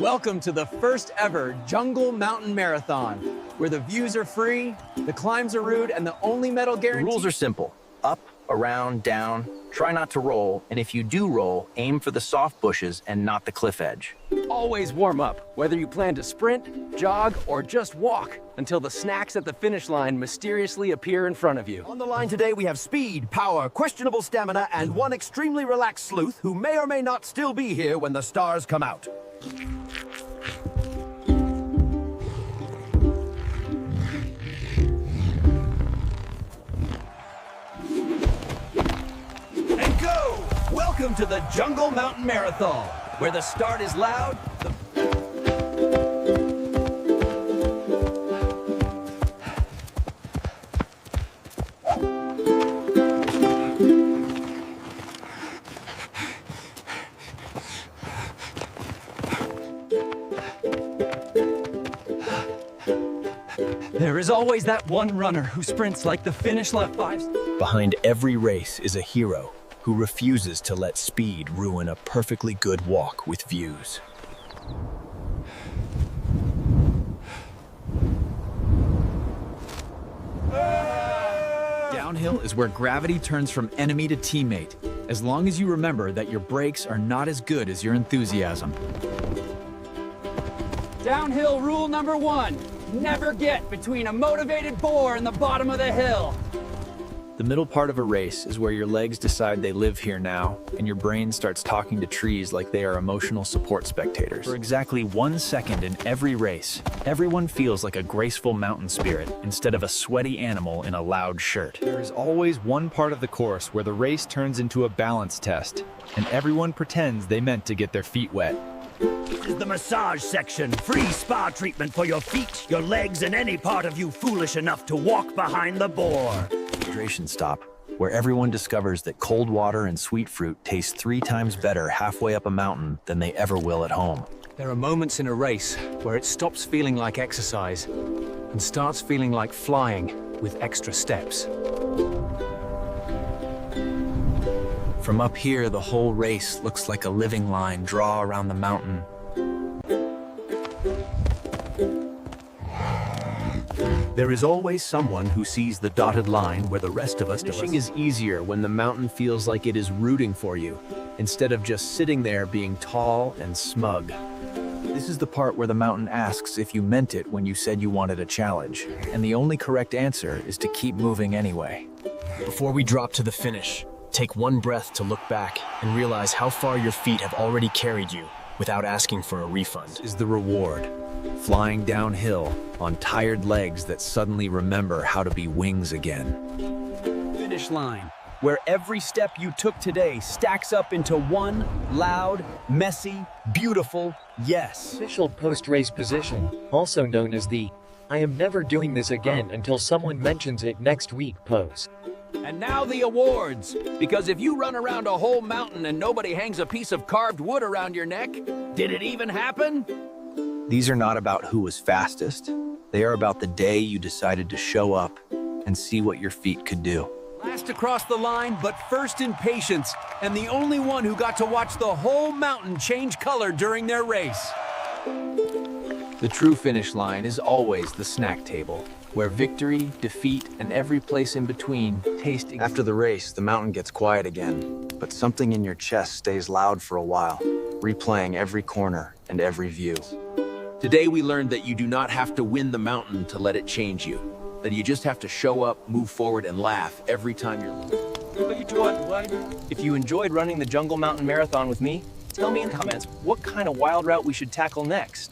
Welcome to the first ever Jungle Mountain Marathon, where the views are free, the climbs are rude, and the only medal guarantee— The rules are simple. Up, around, down. Try not to roll, and if you do roll, aim for the soft bushes and not the cliff edge. Always warm up, whether you plan to sprint, jog, or just walk, until the snacks at the finish line mysteriously appear in front of you. On the line today, we have speed, power, questionable stamina, and one extremely relaxed sleuth who may or may not still be here when the stars come out. And go! Welcome to the Jungle Mountain Marathon, where the start is loud, There is always that one runner who sprints like the finish line fives. Behind every race is a hero who refuses to let speed ruin a perfectly good walk with views. Downhill is where gravity turns from enemy to teammate, as long as you remember that your brakes are not as good as your enthusiasm. Downhill rule number 1. Never get between a motivated boar and the bottom of the hill. The middle part of a race is where your legs decide they live here now, and your brain starts talking to trees like they are emotional support spectators. For exactly 1 second in every race, everyone feels like a graceful mountain spirit instead of a sweaty animal in a loud shirt. There is always one part of the course where the race turns into a balance test, and everyone pretends they meant to get their feet wet. This is the massage section. Free spa treatment for your feet, your legs, and any part of you foolish enough to walk behind the boar. Hydration stop, where everyone discovers that cold water and sweet fruit taste 3 times better halfway up a mountain than they ever will at home. There are moments in a race where it stops feeling like exercise and starts feeling like flying with extra steps. From up here, the whole race looks like a living line draw around the mountain. There is always someone who sees the dotted line where the rest of us do. Finishing is easier when the mountain feels like it is rooting for you, instead of just sitting there being tall and smug. This is the part where the mountain asks if you meant it when you said you wanted a challenge, and the only correct answer is to keep moving anyway. Before we drop to the finish, take one breath to look back and realize how far your feet have already carried you without asking for a refund. Is the reward flying downhill on tired legs that suddenly remember how to be wings again. Finish line, where every step you took today stacks up into one loud, messy, beautiful yes. Official post-race position, also known as the "I am never doing this again until someone mentions it next week" pose. And now the awards. Because if you run around a whole mountain and nobody hangs a piece of carved wood around your neck, did it even happen? These are not about who was fastest. They are about the day you decided to show up and see what your feet could do. Last across the line, but first in patience, and the only one who got to watch the whole mountain change color during their race. The true finish line is always the snack table, where victory, defeat, and every place in between taste. After the race, the mountain gets quiet again, but something in your chest stays loud for a while, replaying every corner and every view. Today we learned that you do not have to win the mountain to let it change you. That you just have to show up, move forward, and laugh every time If you enjoyed running the Jungle Mountain Marathon with me, tell me in the comments what kind of wild route we should tackle next.